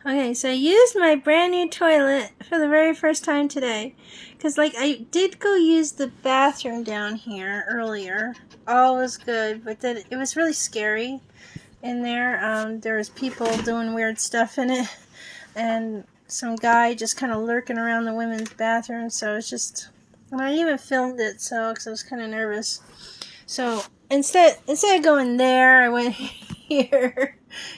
Okay, so I used my brand new toilet for the very first time today. Because, like, I did go use the bathroom down here earlier. All was good, but then it was really scary in there. There was people doing weird stuff in it. And some guy just kind of lurking around the women's bathroom. So it's just... And I even filmed it, so, because I was kind of nervous. So, instead of going there, I went here.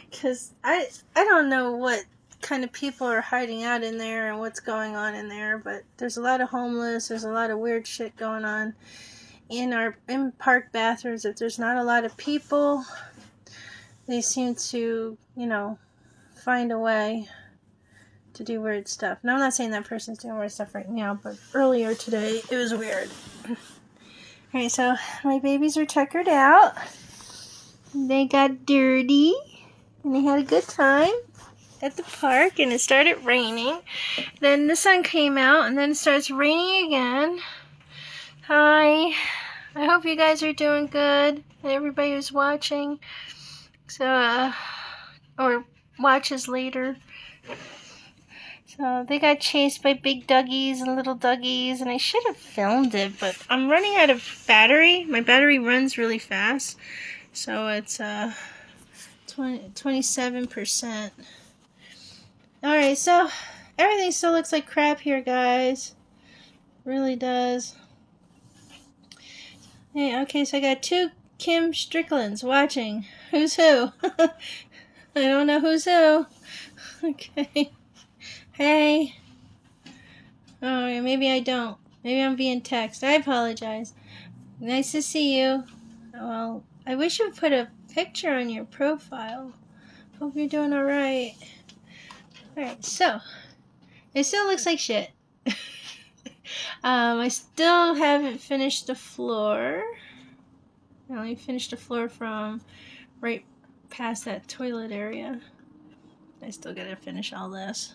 Because I don't know what kind of people are hiding out in there and what's going on in there, but there's a lot of homeless, there's a lot of weird shit going on in park bathrooms. If there's not a lot of people, they seem to, find a way to do weird stuff. Now, I'm not saying that person's doing weird stuff right now, but earlier today, it was weird. Alright, so my babies are tuckered out. They got dirty, and they had a good time at the park, and it started raining. Then the sun came out, and then it starts raining again. Hi. I hope you guys are doing good. Everybody who's watching. So, or watches later. So, they got chased by big duggies and little duggies, and I should have filmed it, but I'm running out of battery. My battery runs really fast. So, it's 27%. Alright, so everything still looks like crap here, guys. Really does. Hey, okay, so I got 2 Kim Stricklands watching. Who's who? I don't know who's who. Okay. Hey. Oh, yeah, maybe I don't. Maybe I'm being texted. I apologize. Nice to see you. Well, I wish you would put a picture on your profile. Hope you're doing alright. Alright, so it still looks like shit. I still haven't finished the floor. I only finished the floor from right past that toilet area. I still gotta finish all this.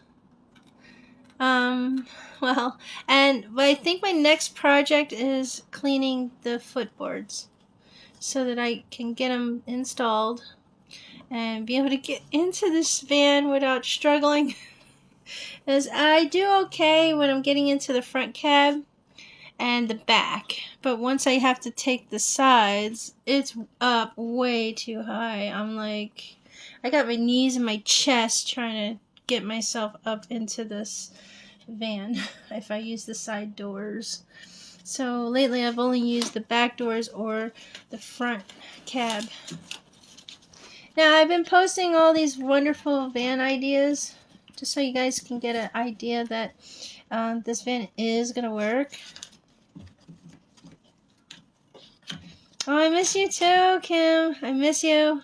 But I think my next project is cleaning the footboards so that I can get them installed and be able to get into this van without struggling. As I do okay when I'm getting into the front cab and the back, but once I have to take the sides, it's up way too high. I got my knees in my chest trying to get myself up into this van if I use the side doors. So lately I've only used the back doors or the front cab. Now I've been posting all these wonderful van ideas just so you guys can get an idea that this van is gonna work. Oh, I miss you too, Kim. I miss you.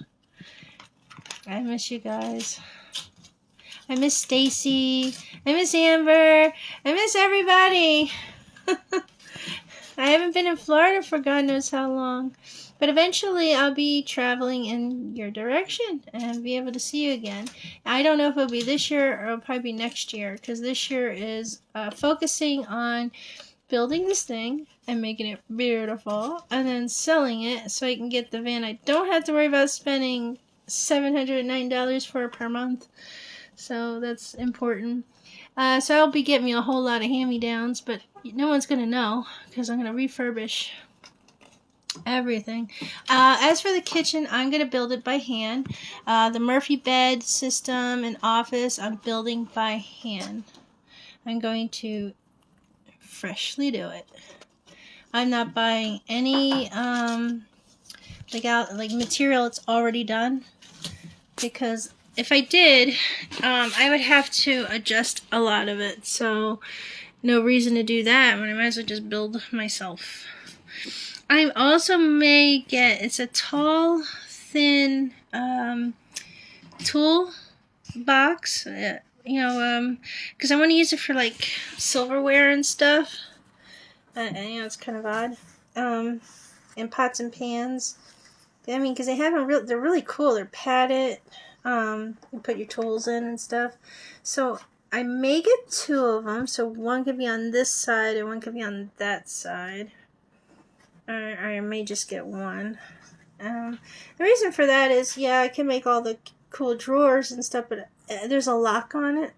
I miss you guys. I miss Stacy. I miss Amber. I miss everybody. I haven't been in Florida for God knows how long. But eventually I'll be traveling in your direction and be able to see you again. I don't know if it'll be this year or it'll probably be next year, because this year is focusing on building this thing and making it beautiful and then selling it so I can get the van I don't have to worry about spending $709 for per month. So that's important. So I'll be getting me a whole lot of hand-me-downs, but no one's going to know because I'm going to refurbish everything. As for the kitchen, I'm going to build it by hand. The Murphy bed system and office, I'm building by hand. I'm going to freshly do it. I'm not buying any material that's already done, because if I did, I would have to adjust a lot of it. So no reason to do that when I might as well just build myself. I also may get, it's a tall, thin tool box, because I want to use it for like silverware and stuff. It's kind of odd. And pots and pans. I mean, because they're really cool. They're padded. You put your tools in and stuff. So I may get 2 of them. So one could be on this side and one could be on that side. Or I may just get one. The reason for that is, I can make all the cool drawers and stuff, but there's a lock on it.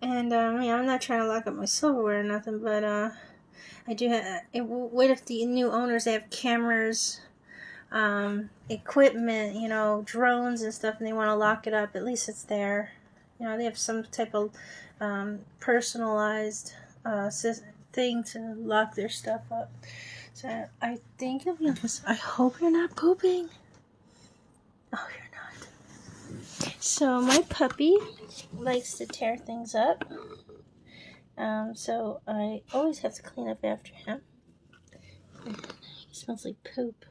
And I'm not trying to lock up my silverware or nothing, but I do have. What if the new owners, they have cameras, equipment, drones and stuff, and they want to lock it up? At least it's there. They have some type of personalized thing to lock their stuff up. So I think if you just, I hope you're not pooping. Oh, you're not. So my puppy likes to tear things up. So I always have to clean up after him. He smells like poop.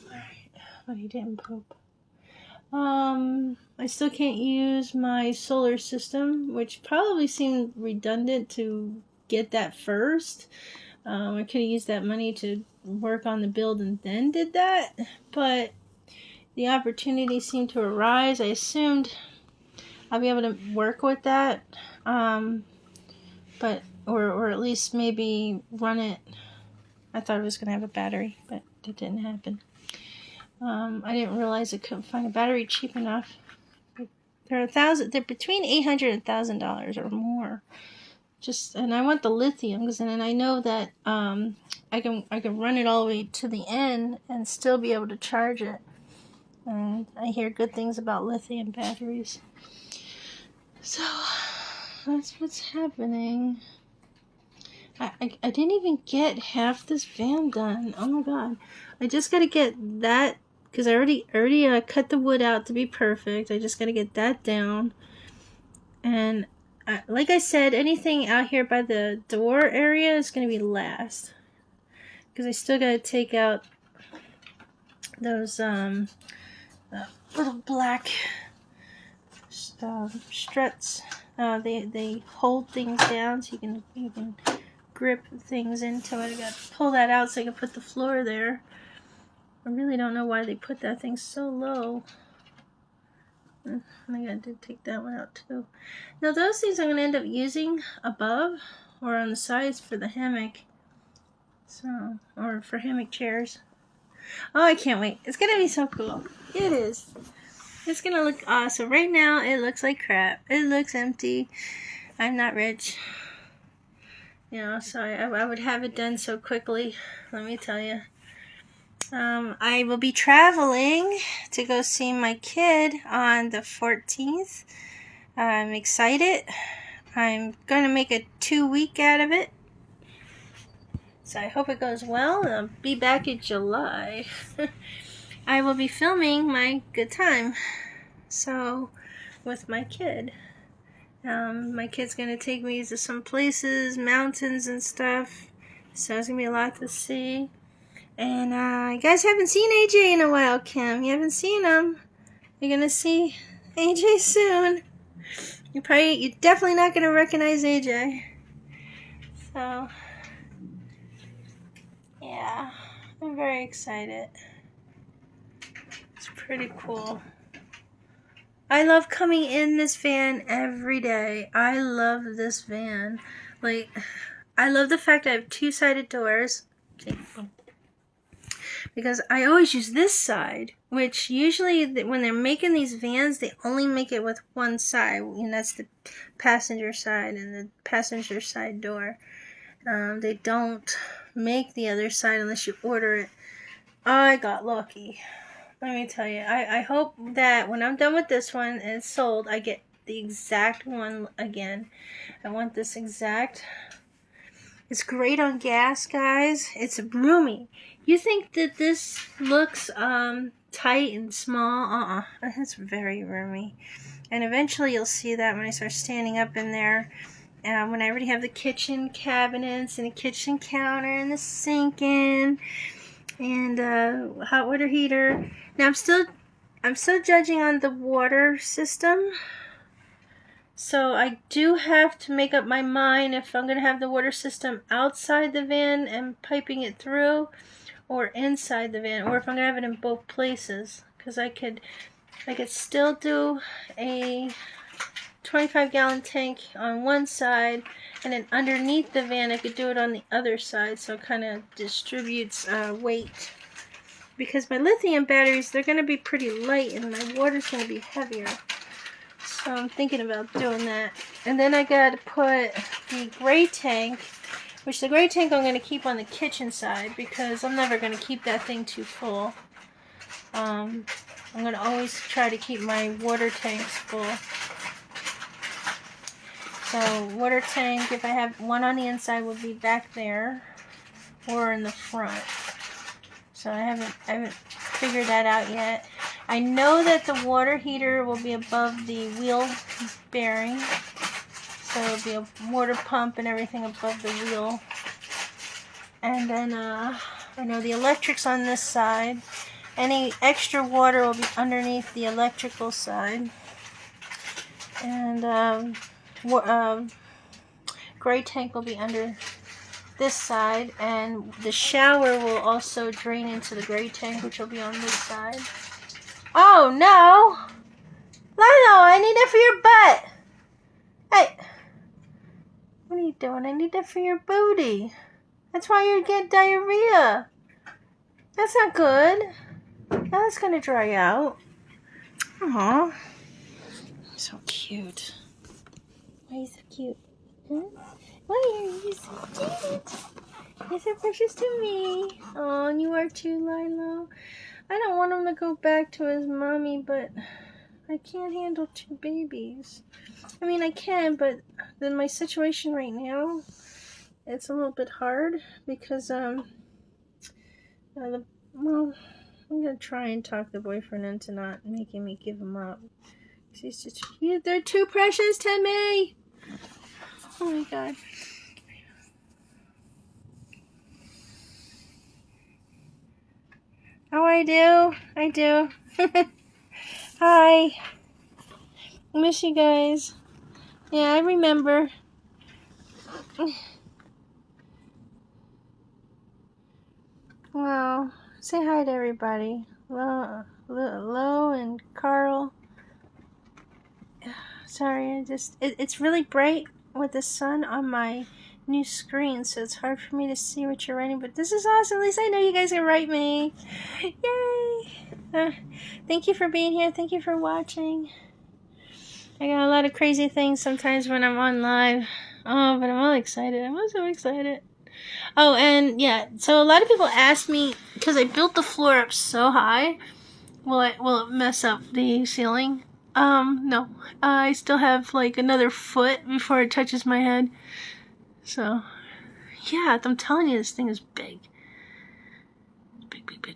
Alright, but he didn't poop. I still can't use my solar system, which probably seemed redundant to get that first. I could have used that money to work on the build and then did that, but the opportunity seemed to arise. I assumed I'll be able to work with that, but or at least maybe run it. I thought it was going to have a battery, but it didn't happen. I didn't realize I couldn't find a battery cheap enough. They're between $800 and $1,000 or more. And I want the lithium, because then I know that I can run it all the way to the end and still be able to charge it. And I hear good things about lithium batteries. So that's what's happening. I didn't even get half this van done. Oh my god! I just gotta get that, because I already cut the wood out to be perfect. I just gotta get that down. And like I said, anything out here by the door area is gonna be last, because I still gotta take out those little black struts. They hold things down, so you can grip things into it. I got to pull that out so I can put the floor there. I really don't know why they put that thing so low. I think I did take that one out too. Now those things I'm going to end up using above or on the sides for the hammock. Or for hammock chairs. Oh, I can't wait. It's going to be so cool. It is. It's going to look awesome. Right now it looks like crap. It looks empty. I'm not rich. So I would have it done so quickly. Let me tell you. I will be traveling to go see my kid on the 14th. I'm excited. I'm going to make a 2-week out of it. So I hope it goes well. I'll be back in July. I will be filming my good time. So, with my kid. My kid's going to take me to some places, mountains and stuff. So it's going to be a lot to see. And you guys haven't seen AJ in a while, Kim. You haven't seen him. You're going to see AJ soon. You're definitely not going to recognize AJ. So, yeah. I'm very excited. It's pretty cool. I love coming in this van every day. I love this van. I love the fact I have 2-sided doors. Because I always use this side, which usually when they're making these vans, they only make it with one side. And that's the passenger side and the passenger side door. They don't make the other side unless you order it. I got lucky. Let me tell you, I hope that when I'm done with this one and it's sold, I get the exact one again. I want this exact. It's great on gas, guys. It's roomy. You think that this looks tight and small? It's very roomy. And eventually you'll see that when I start standing up in there. When I already have the kitchen cabinets and the kitchen counter and the sink in. And hot water heater. Now I'm still judging on the water system. So I do have to make up my mind if I'm going to have the water system outside the van and piping it through, or inside the van, or if I'm going to have it in both places. Because I could still do a 25-gallon tank on one side, and then underneath the van I could do it on the other side, so it kind of distributes weight. because my lithium batteries, they're going to be pretty light and my water's going to be heavier. So I'm thinking about doing that. And then I got to put the gray tank, which the gray tank I'm going to keep on the kitchen side because I'm never going to keep that thing too full. I'm going to always try to keep my water tanks full. So water tank, if I have one on the inside, will be back there or in the front. So I haven't figured that out yet. I know that the water heater will be above the wheel bearing. So it'll be a water pump and everything above the wheel. And then I know the electric's on this side. Any extra water will be underneath the electrical side. And gray tank will be under this side, and the shower will also drain into the gray tank, which will be on this side. Oh no! Lilo, I need that for your butt! Hey! What are you doing? I need that for your booty. That's why you get diarrhea. That's not good. Now that's gonna dry out. Aww. So cute. Why are you so cute? Huh? Why are you so cute? You're so precious to me. Oh, and you are too, Lilo. I don't want him to go back to his mommy, but I can't handle two babies. I mean, I can, but in my situation right now, it's a little bit hard because, well, I'm gonna try and talk the boyfriend into not making me give him up. He's just, they're too precious to me. Oh my god. Oh, I do. I do. Hi. I miss you guys. Yeah, I remember. Well, say hi to everybody. Lo and Carl. Sorry, it's really bright with the sun on my new screen, so it's hard for me to see what you're writing, but this is awesome. At least I know you guys can write me. Yay! Thank you for being here. Thank you for watching. I got a lot of crazy things sometimes when I'm on live. Oh, but I'm all excited. I'm so excited. Oh, and yeah, so a lot of people ask me, because I built the floor up so high, will it mess up the ceiling? No. I still have like another foot before it touches my head. So, yeah, I'm telling you, this thing is big.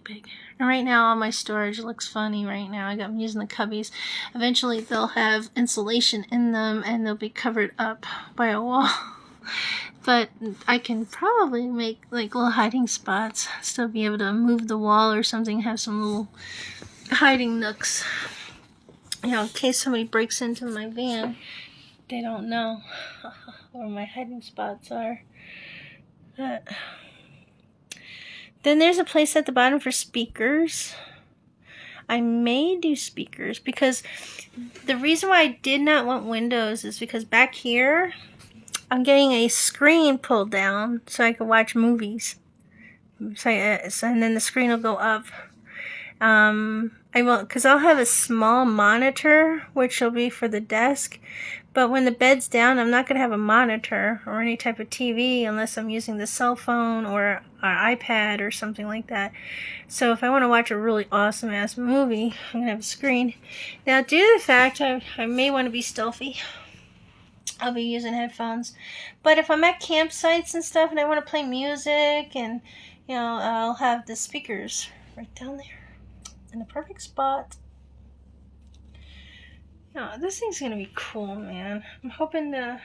Big. And right now, all my storage looks funny right now. I'm using the cubbies. Eventually, they'll have insulation in them, and they'll be covered up by a wall. But I can probably make like little hiding spots. Still be able to move the wall or something. Have some little hiding nooks. You know, in case somebody breaks into my van, they don't know where my hiding spots are. Then there's a place at the bottom for speakers. I may do speakers because the reason why I did not want windows is because back here, I'm getting a screen pulled down so I can watch movies. So and then the screen will go up. I will, because I'll have a small monitor, which will be for the desk. But when the bed's down, I'm not going to have a monitor or any type of TV unless I'm using the cell phone or an iPad or something like that. So if I want to watch a really awesome-ass movie, I'm going to have a screen. Now, due to the fact I may want to be stealthy, I'll be using headphones. But if I'm at campsites and stuff and I want to play music and, you know, I'll have the speakers right down there in the perfect spot. Oh, this thing's gonna be cool, man. I'm hoping to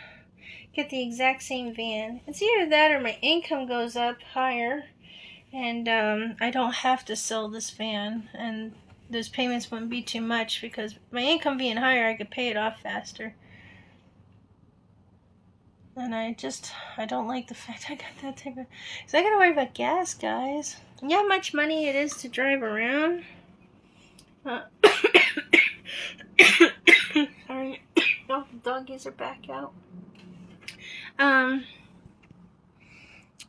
get the exact same van. It's either that or my income goes up higher and I don't have to sell this van and those payments wouldn't be too much because my income being higher, I could pay it off faster. And I don't like the fact I got that type of... Because I gotta worry about gas, guys. You know how much money it is to drive around? Sorry. Oh, the doggies are back out.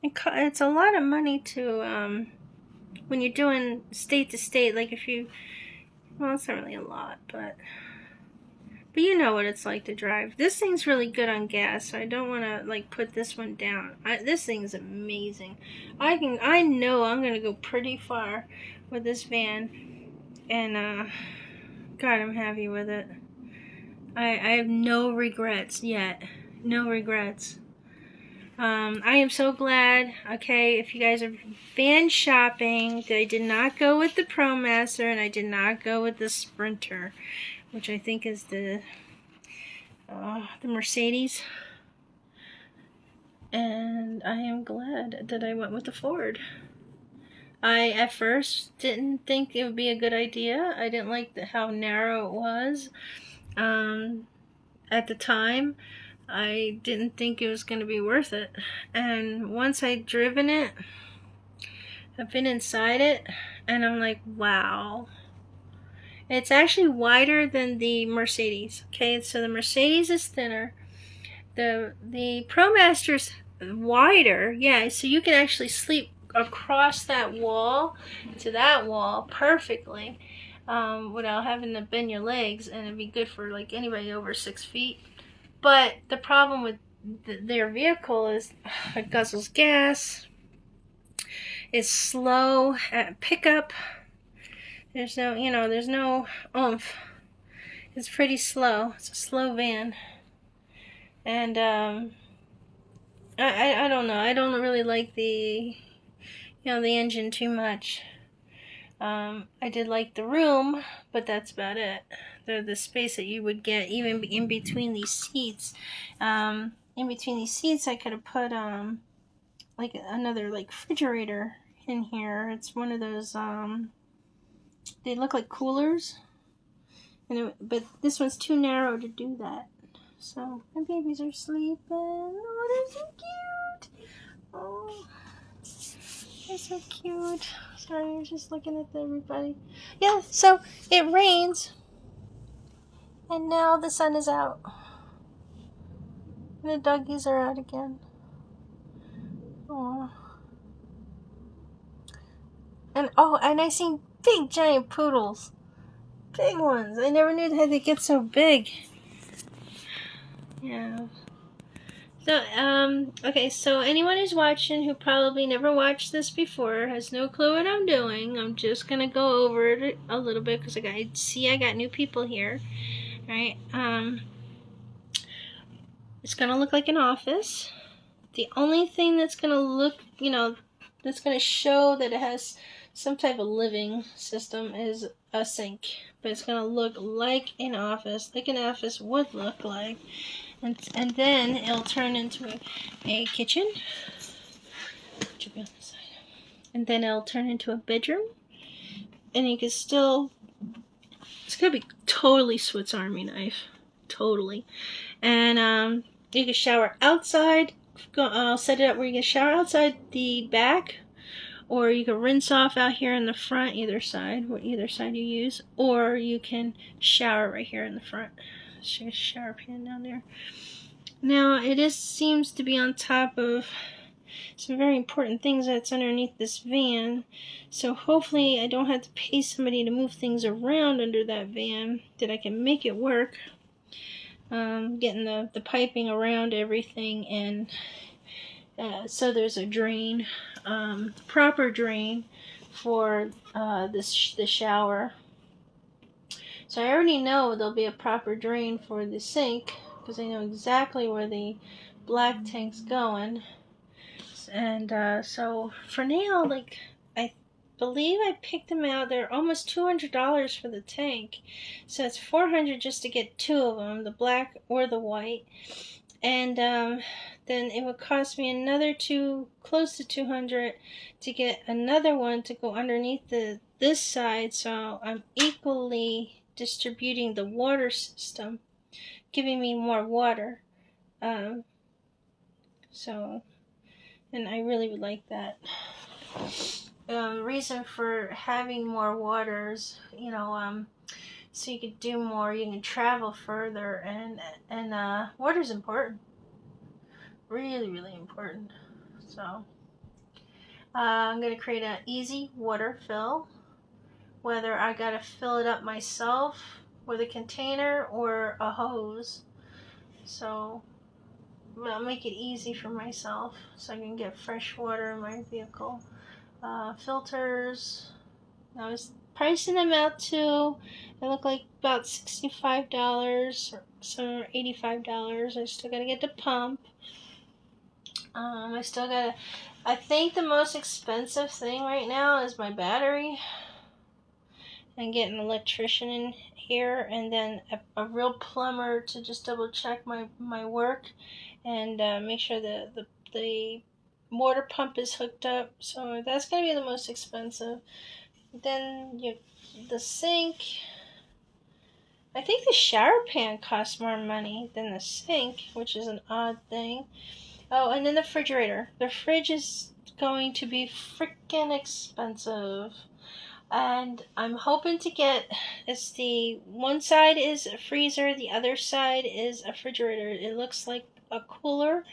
It's a lot of money to when you're doing state to state, like if you, well, it's not really a lot, but you know what it's like to drive. This thing's really good on gas, so I don't want to like put this one down. This thing's amazing. I know I'm gonna go pretty far with this van, and God, I'm happy with it. I have no regrets yet. No regrets. I am so glad, okay, if you guys are van shopping, that I did not go with the ProMaster and I did not go with the Sprinter, which I think is the Mercedes. And I am glad that I went with the Ford. I, at first, didn't think it would be a good idea. I didn't like how narrow it was. At the time, I didn't think it was going to be worth it. And once I'd driven it, I've been inside it, and I'm like, wow. It's actually wider than the Mercedes. Okay, so the Mercedes is thinner. The ProMaster's wider, yeah, so you can actually sleep across that wall to that wall perfectly without having to bend your legs, and it'd be good for like anybody over 6 feet. But the problem with their vehicle is it guzzles gas, it's slow at pickup, there's no oomph, it's pretty slow, it's a slow van. And I don't know, I don't really like the engine too much. I did like the room, but that's about it. The space that you would get even in between these seats. In between these seats, I could have put like another like refrigerator in here. It's one of those they look like coolers, but this one's too narrow to do that. So my babies are sleeping. Oh, they're so cute. Oh. They're so cute. Sorry, I was just looking at everybody. Yeah, so it rains, and now the sun is out. And the doggies are out again. Aww. And I seen big giant poodles. Big ones. I never knew how they get so big. Yeah. So, okay, so anyone who's watching who probably never watched this before has no clue what I'm doing. I'm just gonna go over it a little bit because I got new people here, right? It's gonna look like an office. The only thing that's gonna look, that's gonna show that it has some type of living system is a sink, but it's gonna look like an office would look like. And then it'll turn into a kitchen. Which will be on this side. And then it'll turn into a bedroom. And you can still, it's gonna be totally Swiss Army knife. Totally. And you can shower outside. I'll set it up where you can shower outside the back. Or you can rinse off out here in the front, either side you use. Or you can shower right here in the front. There's a shower pan down there. Now, it seems to be on top of some very important things that's underneath this van. So hopefully I don't have to pay somebody to move things around under that van, that I can make it work. Getting the piping around everything, and so there's a drain, proper drain for the shower. So I already know there'll be a proper drain for the sink, because I know exactly where the black tank's going. And so for now, like, I believe I picked them out. They're almost $200 for the tank. So it's $400 just to get two of them, the black or the white. And then it would cost me another close to $200 to get another one to go underneath this side. So I'm equally distributing the water system, giving me more water. And I really would like that. Reason for having more waters, so you could do more, you can travel further, and water's important. Really, really important. So, I'm going to create an easy water fill, whether I got to fill it up myself with a container or a hose. So I'll make it easy for myself so I can get fresh water in my vehicle. Filters, I was pricing them out too. They look like about $65 or so, $85. I still gotta get the pump. I think the most expensive thing right now is my battery. And get an electrician in here, and then a real plumber to just double check my work and make sure that the water pump is hooked up. So that's going to be the most expensive. Then the sink. I think the shower pan costs more money than the sink, which is an odd thing. Oh, and then the refrigerator. The fridge is going to be freaking expensive. And I'm hoping to get, it's the one side is a freezer, the other side is a refrigerator. It looks like a cooler,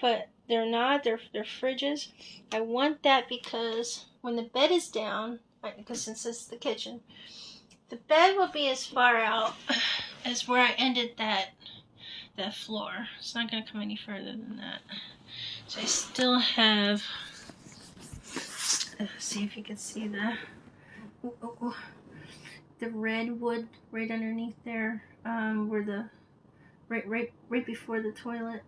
but they're not. They're fridges. I want that because when the bed is down, because since this is the kitchen, the bed will be as far out as where I ended that floor. It's not going to come any further than that. So I still have, see if you can see the the red wood right underneath there, where the right before the toilet,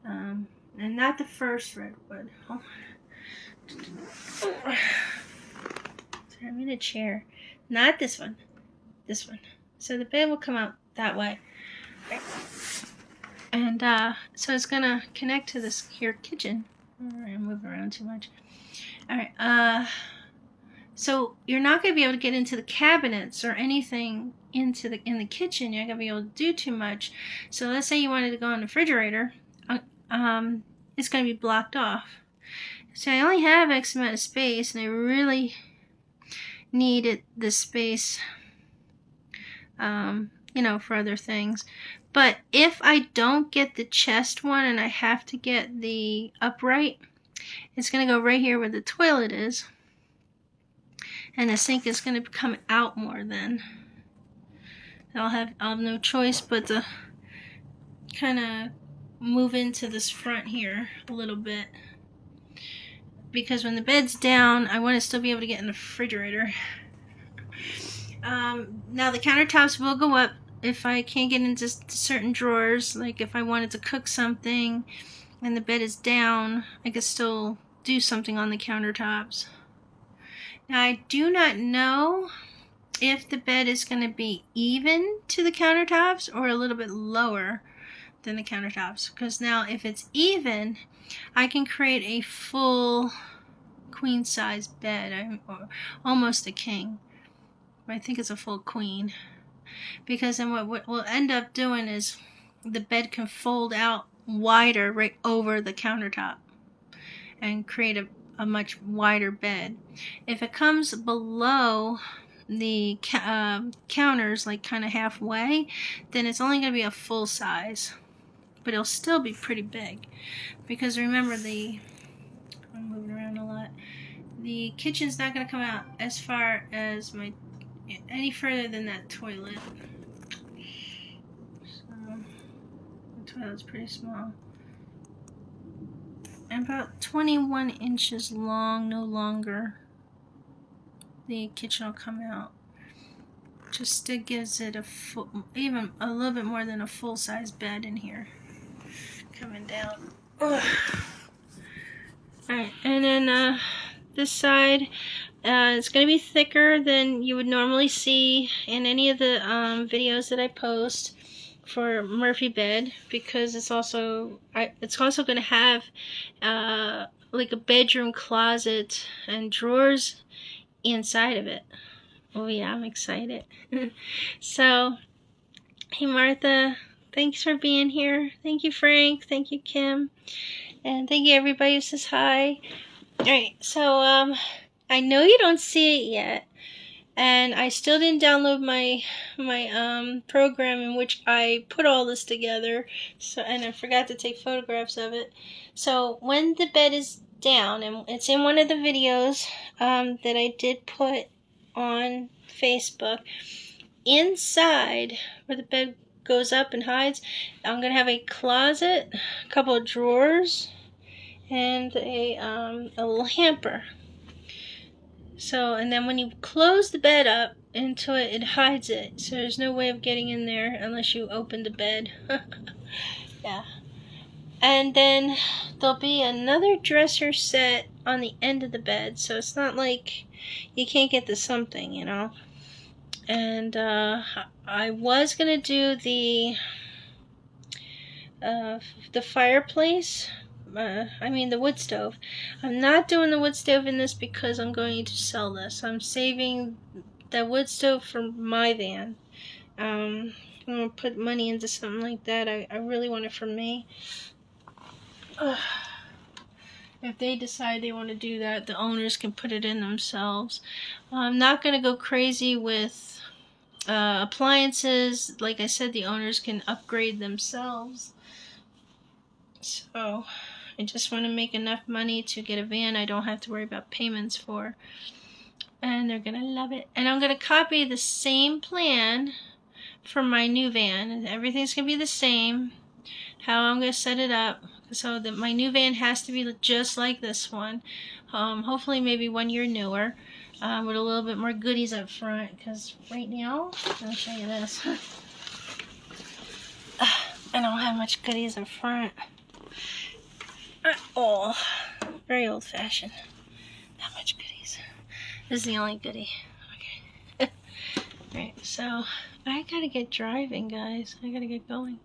and not the first redwood. Oh. Sorry, I'm in a chair. Not this one. This one. So the bed will come out that way. And so it's gonna connect to this here kitchen. I'm moving around too much. Alright, so you're not gonna be able to get into the cabinets or anything in the kitchen. You're not gonna be able to do too much. So let's say you wanted to go in the refrigerator, it's gonna be blocked off. So I only have X amount of space, and I really needed the space, for other things. But if I don't get the chest one and I have to get the upright, it's going to go right here where the toilet is. And the sink is going to come out more then. I'll have no choice but to kind of move into this front here a little bit. Because when the bed's down, I want to still be able to get in the refrigerator. Now the countertops will go up if I can't get into certain drawers. Like if I wanted to cook something and the bed is down, I could still do something on the countertops. Now I do not know if the bed is going to be even to the countertops or a little bit lower than the countertops. Because now if it's even, I can create a full queen size bed, or almost a king. I think it's a full queen. Because then what we'll end up doing is the bed can fold out wider right over the countertop and create a much wider bed. If it comes below the counters, like kind of halfway, then it's only going to be a full size. But it'll still be pretty big. Because remember, I'm moving around a lot. The kitchen's not going to come out as far as any further than that toilet. So the toilet's pretty small. And about 21 inches long, no longer. The kitchen will come out. Just gives it even a little bit more than a full-size bed in here. Coming down. Ugh. Alright, and then this side, it's going to be thicker than you would normally see in any of the videos that I post for Murphy bed, because it's also going to have like a bedroom closet and drawers inside of it. Oh yeah, I'm excited. So, hey Martha, thanks for being here. Thank you Frank, thank you Kim, and thank you everybody who says hi. Alright, so I know you don't see it yet, and I still didn't download my program in which I put all this together, and I forgot to take photographs of it. So when the bed is down, and it's in one of the videos that I did put on Facebook. Inside where the bed goes up and hides, I'm gonna have a closet, a couple of drawers, and a little hamper. So, and then when you close the bed up into it, it hides it. So there's no way of getting in there unless you open the bed. Yeah. And then there'll be another dresser set on the end of the bed. So it's not like you can't get to something, you know. And I was going to do the fireplace. The wood stove. I'm not doing the wood stove in this because I'm going to sell this. I'm saving the wood stove for my van. I'm going to put money into something like that. I really want it for me. If they decide they want to do that, the owners can put it in themselves. I'm not going to go crazy with appliances. Like I said, the owners can upgrade themselves. So I just want to make enough money to get a van I don't have to worry about payments for. And they're going to love it. And I'm going to copy the same plan for my new van. Everything's going to be the same. How I'm going to set it up. So that my new van has to be just like this one. Hopefully maybe 1 year newer. With a little bit more goodies up front. Because right now, I'll show you this. I don't have much goodies up front. Oh, very old fashioned. Not much goodies. This is the only goodie. Okay. Alright, so I gotta get driving, guys. I gotta get going.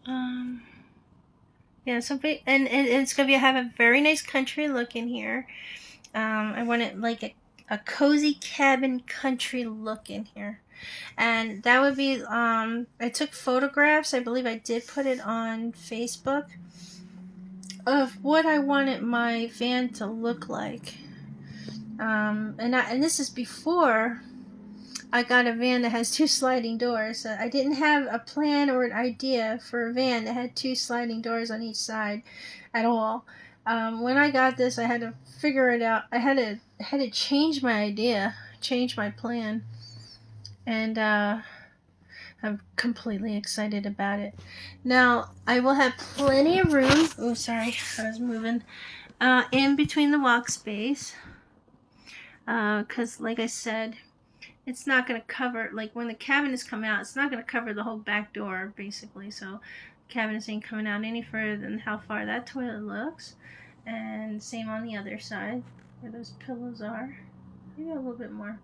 Yeah, and it's gonna have a very nice country look in here. I want it like a cozy cabin country look in here. And that would be, I took photographs, I believe I did put it on Facebook, of what I wanted my van to look like. And this is before I got a van that has 2 sliding doors. I didn't have a plan or an idea for a van that had 2 sliding doors on each side at all. When I got this, I had to figure it out. I had to change my idea, change my plan, and I'm completely excited about it. Now, I will have plenty of room. Oh, sorry, I was moving. In between the walk space. Because, like I said, it's not going to cover, like when the cabinets come out, it's not going to cover the whole back door, basically. So, cabinets ain't coming out any further than how far that toilet looks. And same on the other side, where those pillows are. Maybe a little bit more.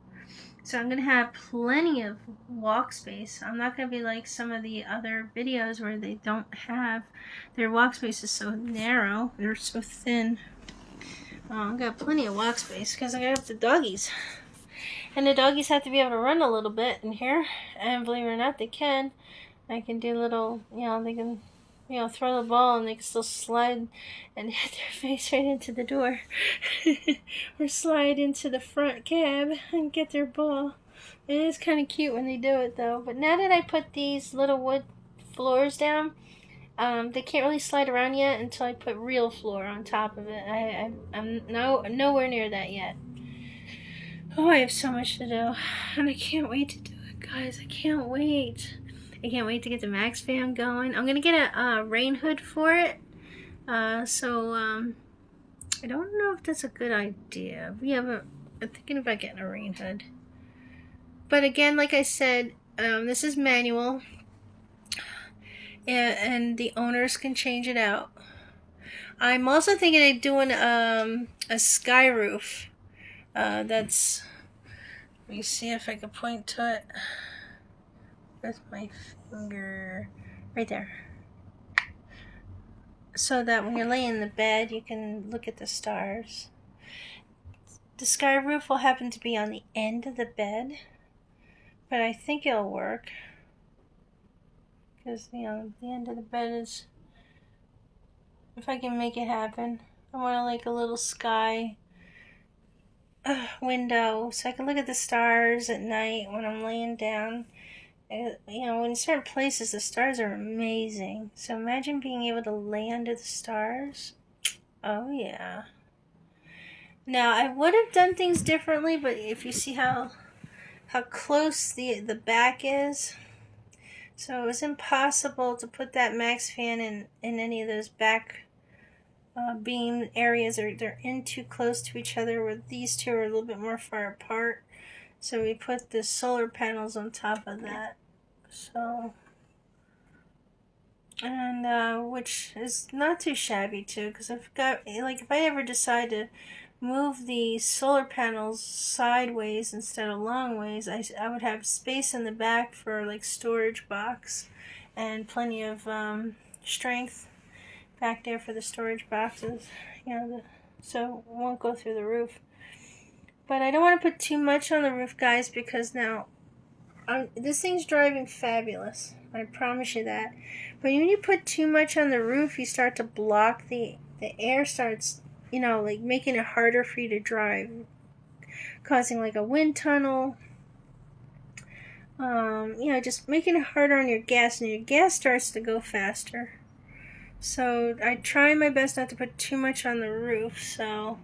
So I'm going to have plenty of walk space. I'm not going to be like some of the other videos where they don't have, their walk space is so narrow, they're so thin. I've got plenty of walk space because I got the doggies. And the doggies have to be able to run a little bit in here. And believe it or not, they can. I can do little, they can, throw the ball and they can still slide and hit their face right into the door. Or slide into the front cab and get their ball. It is kind of cute when they do it though. But now that I put these little wood floors down, they can't really slide around yet until I put real floor on top of it. I'm nowhere near that yet. Oh, I have so much to do. And I can't wait to do it, guys. I can't wait. I can't wait to get the Max fan going. I'm going to get a rain hood for it. I don't know if that's a good idea. I'm thinking about getting a rain hood. But again, like I said, this is manual. And the owners can change it out. I'm also thinking of doing a sky roof. Let me see if I can point to it with my finger. Right there. So that when you're laying in the bed, you can look at the stars. The sky roof will happen to be on the end of the bed, but I think it'll work. Because, the end of the bed is, if I can make it happen. I want like a little sky window so I can look at the stars at night when I'm laying down. In certain places the stars are amazing. So imagine being able to lay under the stars. Oh, yeah. Now, I would have done things differently, but if you see how close the back is, so it was impossible to put that max fan in any of those back beam areas, or they're in too close to each other, where these two are a little bit more far apart. So we put the solar panels on top of that. So, and which is not too shabby too, because I've got, like, if I ever decide to move the solar panels sideways instead of long ways, I would have space in the back for like storage box, and plenty of strength back there for the storage boxes, you know, so it won't go through the roof. But I don't want to put too much on the roof, guys, because now this thing's driving fabulous. I promise you that. But when you put too much on the roof, you start to block the air starts, you know, like making it harder for you to drive, causing like a wind tunnel. You know, just making it harder on your gas, and your gas starts to go faster. So I try my best not to put too much on the roof. So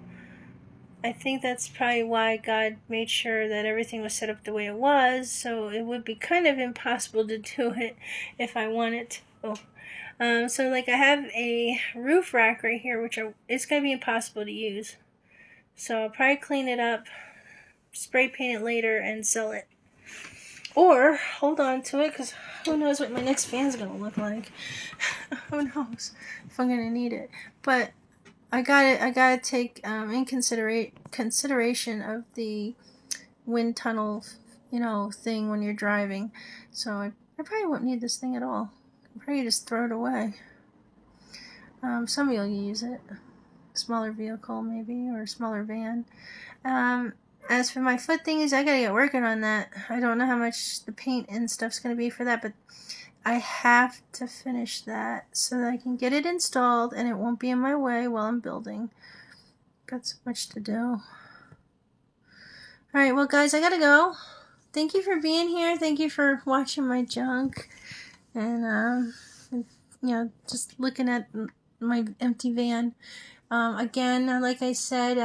I think that's probably why God made sure that everything was set up the way it was, so it would be kind of impossible to do it if I wanted to. So like I have a roof rack right here, which it's going to be impossible to use. So I'll probably clean it up, spray paint it later, and sell it. Or hold on to it, because who knows what my next fan's going to look like. Who knows if I'm going to need it. But I gotta take in consideration of the wind tunnel, you know, thing when you're driving. So I probably won't need this thing at all. I'll probably just throw it away. Somebody will use it. Smaller vehicle maybe, or a smaller van. As for my foot thingies, I gotta get working on that. I don't know how much the paint and stuff's gonna be for that, but I have to finish that so that I can get it installed and it won't be in my way while I'm building. Got so much to do. Alright, well guys, I gotta go. Thank you for being here. Thank you for watching my junk. And, you know, just looking at my empty van. Again, like I said,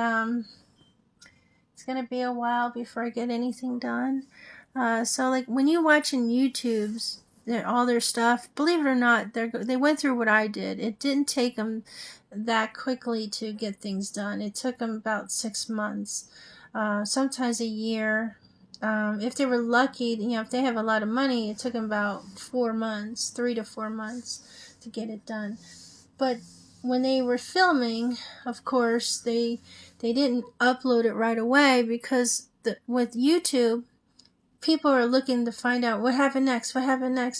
it's gonna be a while before I get anything done. So like when you watching YouTube's, all their stuff, believe it or not, they went through what I did. It didn't take them that quickly to get things done. It took them about 6 months, sometimes a year. If they were lucky, you know, if they have a lot of money, it took them about 4 months, 3 to 4 months to get it done. But when they were filming, of course, they didn't upload it right away, because with YouTube, people are looking to find out what happened next,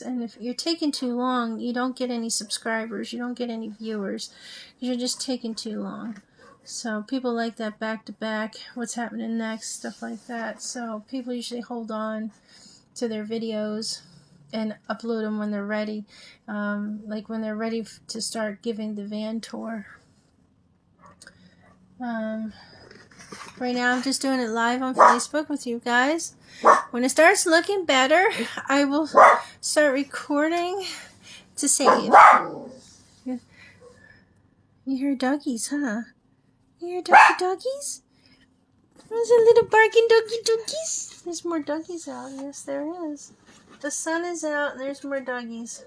and if you're taking too long, you don't get any subscribers, you don't get any viewers, because you're just taking too long. So people like that back to back, what's happening next, stuff like that. So people usually hold on to their videos and upload them when they're ready, like when they're ready to start giving the van tour. Right now I'm just doing it live on Facebook with you guys. When it starts looking better, I will start recording to save. You hear doggies, huh? You hear doggies? There's a little barking doggies. There's more doggies out. Yes, there is. The sun is out and there's more doggies.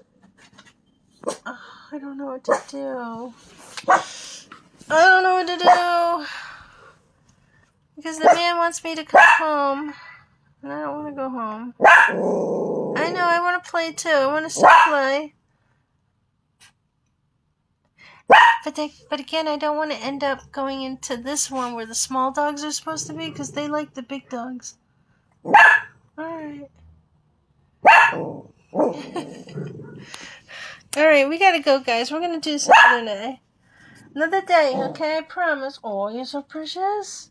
Oh, I don't know what to do. I don't know what to do. Because the man wants me to come home. And I don't want to go home. I know, I want to play too. I want to still play. But again, I don't want to end up going into this one where the small dogs are supposed to be, because they like the big dogs. Alright. Alright, we gotta go, guys. We're gonna do this another day. Another day, okay? I promise. Oh, you're so precious.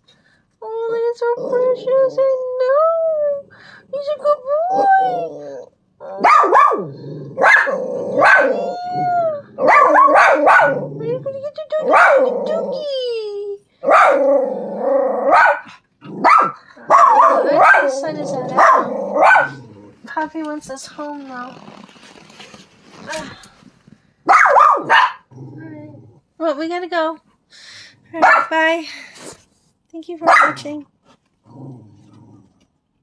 Oh, you're so precious. I know. He's a good boy. Are you going to get the doggy? The sun is out. Poppy wants us home now. Alright. Well, we gotta go. Alright, bye. Thank you for watching.